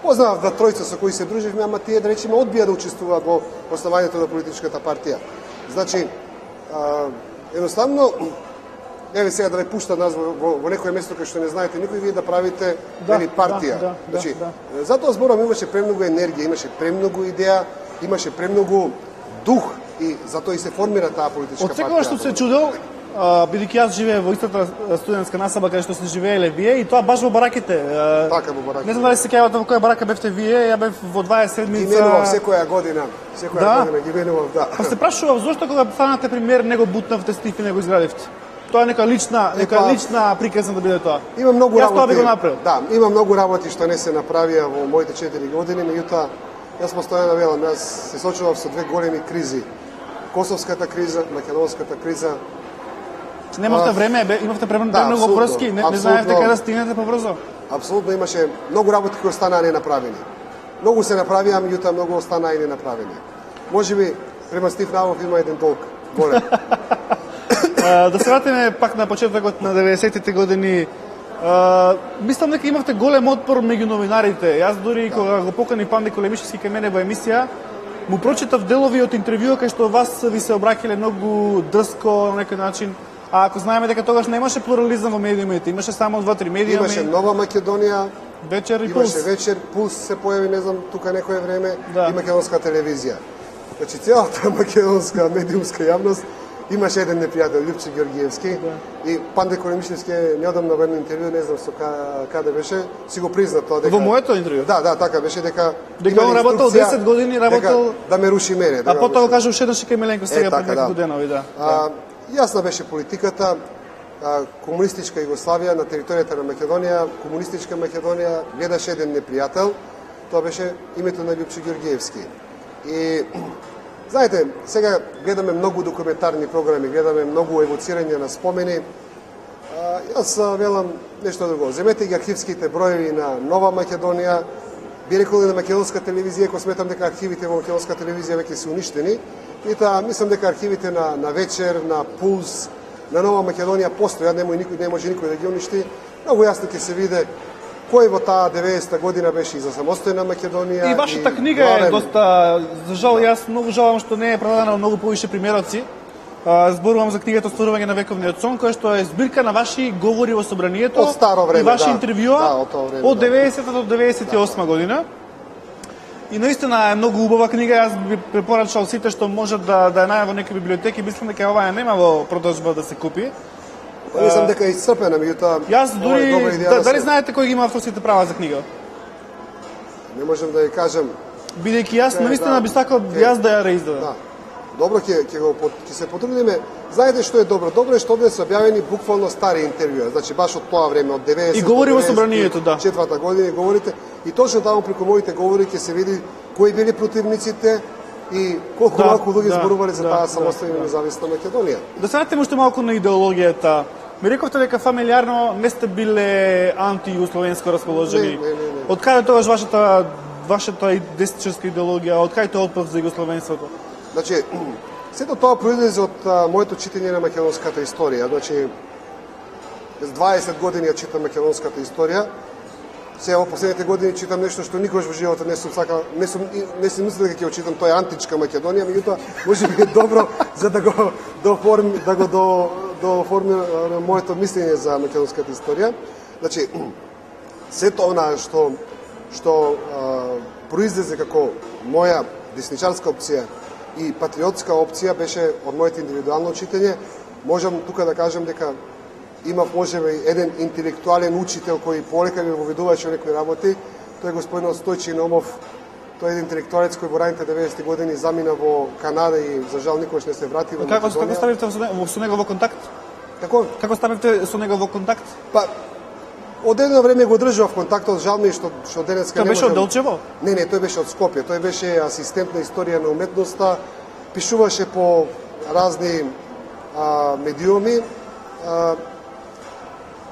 Познавав да тројца со кои се дружевме, ама тие да речеме одбија да учествуваат во основањето на политичката партија. Значи, едноставно, еве сега да ве пуштат нас во некое место кај што не знаете никој, вие да правите партија. Значи, затоа зборам, имаше премногу енергија, имаше премногу идеја, имаше премногу дух и затоа и се формира таа политичка партија. Од секогаш што се чудел, бидејќи јас живеев во истата студентска насаба каде што се живееле вие и тоа баш во бараките. Така во бараките. Не знам дали се сеќавате во која барака бевте вие, ја бев во 20 седмица. Ги менував секоја година, година ги менував, да. Па се прашував зошто кога станате премиер не го бутнавте Стиф и не го изградивте. Тоа е нека лична приказна да биде тоа. Има многу работи. Јас тоа би го направил. Да, има многу работи што не се направија во моите 4 години, меѓутоа јас постојано велам, јас се сочував со две големи кризи. Косовската криза, македонската криза. Немавте време, имавте премногу врски, не знаевте каде да стигнете побрзо. Апсолутно имаше многу работи кои останаа ненаправени. Многу се направија, меѓутоа многу останаа и ненаправени. Можеби према Стив Навов има еден долг горе. Да се вратиме пак на почетокот на 90-тите години. Мислам дека имавте голем отпор меѓу новинарите. Јас дури кога го покани Панде Колемишевски кај мене во емисија, му прочитав делови од интервјуа кај што вас ви се обраќале многу дрско на некој начин. А ако знаеме дека тогаш немаше плурализам во медиумите, имаше само 2-3 медиуми. Имаше Нова Македонија, Вечер и Пулс. Имаше Вечер, Пулс се појави, не знам, тука некое време, и македонска телевизија. Значи, целата македонска медиумска јавност имаше еден непријател, Љупче Георгиевски, и Панде Колемишевски неодамна во едно интервју, не знам со каде беше, си го призна тоа дека... Во моето интервју? Да, така беше, дека он работел 10 години, работел... Да ме руши мене. А потоа го кажа уште еднаш кај Миленко сега пред неколку денови, да. Јасна беше политиката, комунистичка Југославија на територијата на Македонија, комунистичка Македонија гледаше еден непријател, тоа беше името на Љупче Георгиевски. И знаете, сега гледаме многу документарни програми, гледаме многу евоцирање на спомени. Јас велам нешто друго. Земете ги архивските броеви на Нова Македонија, би рекол на македонска телевизија, кој сметам дека архивите во македонска телевизија веќе се уништени. И таа, мислам дека архивите на Вечер, на Пулс, на Нова Македонија постојат, не може никој да ги уништи. Многу јасно ќе се види кој во таа 90-та година беше и за самостојна Македонија. И вашата книга е доста, за жал, јас многу жалам што не е продадена во многу повише примероци. Зборувам за книгата Остварување на вековниот сон, која што е збирка на ваши говори во собранието од старо време, и ваши интервјуа од 90-та до 98 година. И наистина е многу убава книга, јас би препорачал сите што можат да ја најдат во некои библиотеки, мислам дека оваа нема во продажба да се купи. Мислам дека е исцрпена, меѓутоа јас дури дали знаете кој ги има авторските права за книга? Не можам да ја кажам. Бидејќи јас наистина би сакал јас да ја реиздадам. Добро, ќе се потрудиме. Знаете што е добро? Добро е што овде се објавени буквално стари интервјуа, значи баш од тоа време, од 90 и говори во собранието, да. 4-та година говорите и точно таму преку моите говори ќе се види кои били противниците и колку малку луѓе зборувале за таа самостојна и независна Македонија. Да се вратиме уште малку на идеологијата. Ми рековте дека фамилиарно не сте биле анти-југословенско расположени. Не. Од каде тогаш вашата десничарска идеологија, од каде тој отпор за југословенството? Значи, сето тоа произлезе од моето читање на македонската историја. Значи, 20 години ја читам македонската историја. Сега во последните години читам нешто што никогаш во животот не сум сакал, не сум мислил дека ќе го читам, тоа е античка Македонија, меѓутоа можеби е добро за да го дооформи моето мислење за македонската историја. Значи, сето она што произлезе како моја десничарска опција и патриотска опција беше од моето индивидуално читање. Можам тука да кажам дека имав можеби еден интелектуален учител кој полека ми воведуваше некои работи. Тој е господин Стојче Номов. Тој е еден интелектуалец кој во раните 90-ти години замина во Канада и за жал никогаш не се врати во Македонија. Како ставивте со него во контакт? Како ставивте со него во контакт? Па од едно време го држав контактот, жал ми што денеска не можам. Тој беше од Делчево? Не, тој беше од Скопје. Тој беше асистент на историја на уметноста, пишуваше по разни медиуми.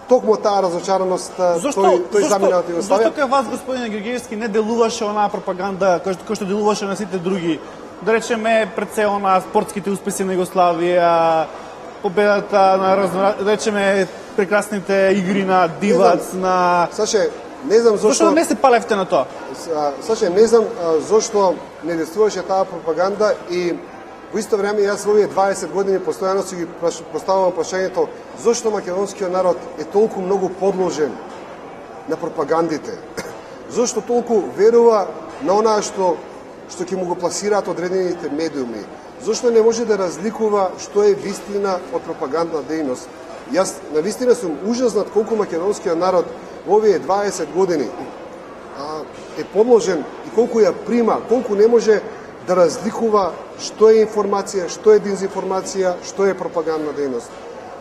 Токму таа разочараност тој замина од Југославија. Зошто кај вас, господине Георгиевски, не делуваше онаа пропаганда кој што делуваше на сите други? Да речеме пред се онаа спортските успеси на Југославија, победата на да речеме прекрасните игри на Дивац, на... Саше, не знам зошто... Зошто не се палевте на тоа? Саше, не знам зошто не действуваше таа пропаганда и во исто време јас во овие 20 години постојано си ги поставувам прашањето зошто македонскиот народ е толку многу подложен на пропагандите. Зошто толку верува на онаа што ќе му го пласираат одредените медиуми. Зошто не може да разликува што е вистина од пропагандна дејност. Јас навистина сум ужаснат колку македонскиот народ во овие 20 години е подложен и колку ја прима, колку не може да разликува што е информација, што е дезинформација, што е пропагандна дејност.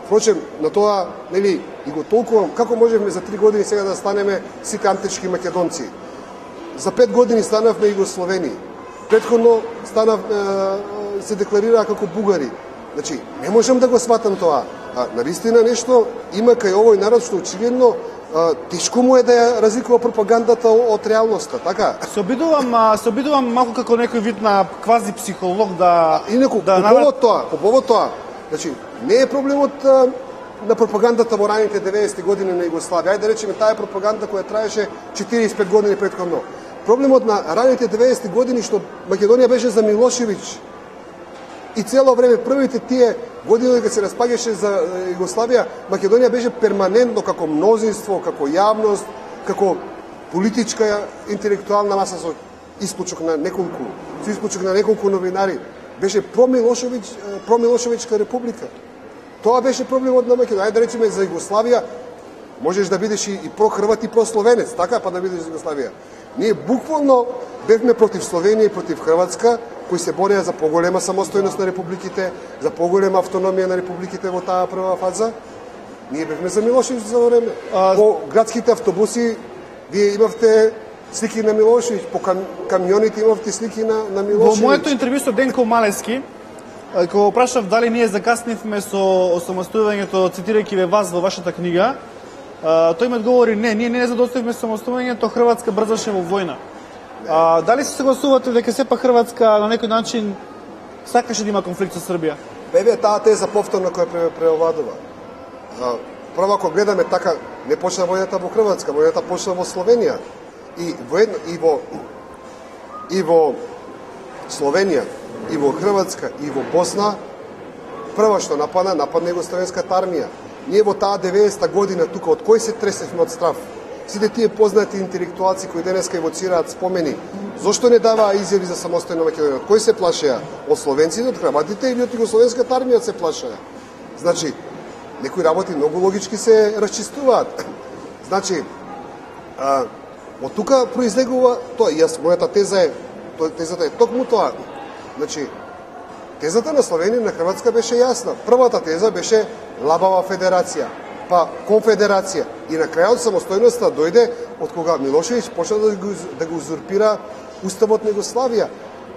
Впрочем, на тоа, нели, и го толкувам, како можеме за 3 години сега да станеме сите антички македонци? За 5 години станавме југословени. Претходно се декларираа како бугари. Значи, не можам да го сватам тоа. Навистина нешто има кај овој народ што очигледно тешко му е да ја разликува пропагандата од реалноста, така? Се обидувам малку како некој вид на квази психолог да инаку по повод тоа, значи не е проблемот на пропагандата во раните 90-ти години на Југославија. Ајде да речеме таа пропаганда која траеше 45 години претходно. Проблемот на раните 90-ти години што Македонија беше за Милошевиќ и цело време првите тие години кога се распаѓаше за Југославија, Македонија беше перманентно како мнозинство, како јавност, како политичка интелектуална маса со исклучок на неколку новинари. Беше промилошевичка република. Тоа беше проблемот на Македонија. Ајде да речеме за Југославија, можеш да бидеш и прохрват и прословенец, така па да бидеш за Југославија. Ние буквално бевме против Словенија и против Хрватска, кои се бореа за поголема самостојност на републиките, за поголема автономија на републиките во таа прва фаза. Ние бевме за Милошевиќ за време. По градските автобуси вие имавте слики на Милошевиќ, по камионите имавте слики на Милошевиќ. Во моето интервју со Денко Малески, кога прашав дали ние закаснивме со осамостојувањето, цитирајќи ве вас во вашата книга, тој ме одговори не, ние не задостоивме самостојувањето, Хрватска брзаше во војна. Дали се согласувате дека сепак Хрватска на некој начин сакаше да има конфликт со Србија? Беве таа теза повторно која преовладува. Прво ако гледаме така, не почна војната во Хрватска, војната почна во Словенија. И во Словенија, и во Хрватска, и во Босна, прво што нападна југословенската армија. Ние во таа 90-та година тука, од кој се тресевме од страв? Сите тие познати интелектуалци кои денеска евоцираат спомени, зошто не даваа изјави за самостојна Македонија? Од кој се плашеа? Од словенците, од хрватите или од југословенската армија се плашеа? Значи, некои работи многу логички се расчистуваат. Значи, од тука произлегува тоа. Мојата тезата е токму тоа. Значи, тезата на Словенија и на Хрватска беше јасна. Првата теза беше лабава федерација, па конфедерација. И на крајот самостојноста дојде од кога Милошевиќ почна да го узурпира Уставот на Југославија.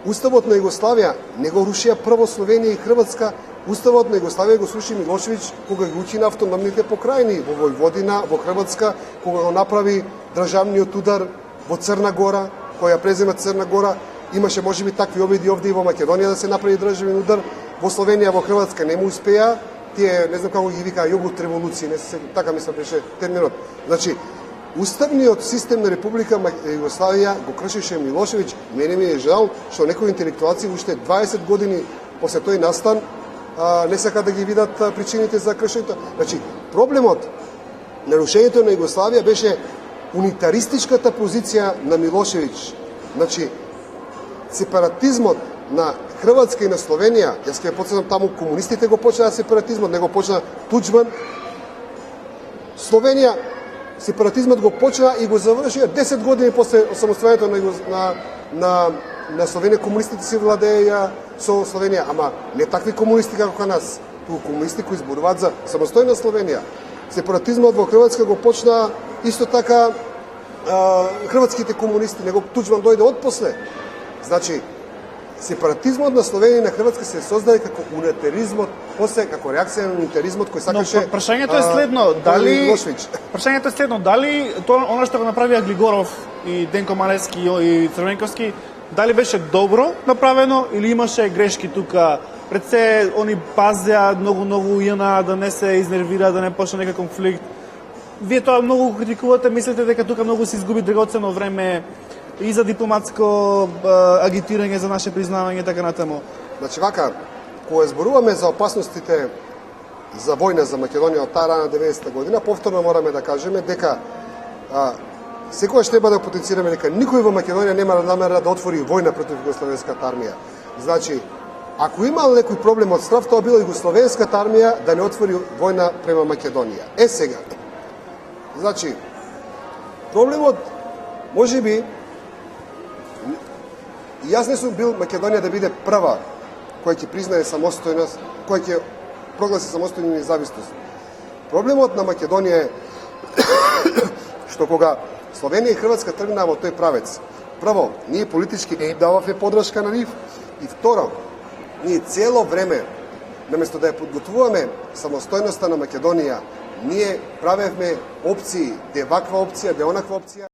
Уставот на Југославија не го рушија прво Словенија и Хрватска, Уставот на Југославија го сруши Милошевиќ кога ги учи на автономните покрајни во Војводина, во Хрватска, кога го направи државниот удар во Црна Гора, која презема Црна Гора. Имаше можеби такви обиди овде и во Македонија да се направи државен удар, во Словенија, во Хрватска не му успеа. Тие, не знам како ги вика, јогурт револуција, не се така мислам беше терминот. Значи, уставниот систем на Република Југославија го кршеше Милошевиќ. Мене ми е жал што некои интелектуалци уште 20 години после тој настан не сака да ги видат причините за кршењето. Значи, проблемот на рушењето на Југославија беше унитаристичката позиција на Милошевиќ. Значи, сепаратизмот на Хрватска и на Словенија, јас ќе потсетам таму комунистите го почнаа сепаратизмот, не го почна Туџман. Словенија сепаратизмот го почна и го завршија 10 години после самостојањето на Словенија. Комунистите си владееја со Словенија, ама не такви комунисти како кај нас, туку комунисти кои зборуваат за самостојна Словенија. Сепаратизмот во Хрватска го почна исто така хрватските комунисти, него Туџман дојде отпосле. Значи, сепаратизмот на Словенија и на Хрватска се создаде како унитаризмот, после како реакција на унитаризмот кој сакаше. Но прашањето е следно, дали тоа она што го направија Глигоров и Денко Малески и Црвенковски, дали беше добро направено или имаше грешки тука? Пред се они пазеа многу јана да не се изнервира, да не почне некој конфликт. Вие тоа многу критикувате, мислите дека тука многу се изгуби драгоцено време и за дипломатско агитирање за наше признавање и така натаму. Значи вака, кога зборуваме за опасностите за војна за Македонија од таа рана 90-та година, повторно мораме да кажеме дека секогаш треба да потенцираме дека никој во Македонија нема намера да отвори војна против југословенската армија. Значи, ако имал некој проблем од страв, тоа била југословенската армија да не отвори војна према Македонија. Сега. Значи, проблемот можеби јас не сум бил Македонија да биде прва која ќе признае самостојност, која ќе прогласи самостојна независност. Проблемот на Македонија е што кога Словенија и Хрватска тргнаа во тој правец, прво, ние политички не им дававме подршка на нив, и второ, ние цело време, наместо да ја подготвуваме самостојноста на Македонија, ние правевме опции, де ваква опција, де онаква опција.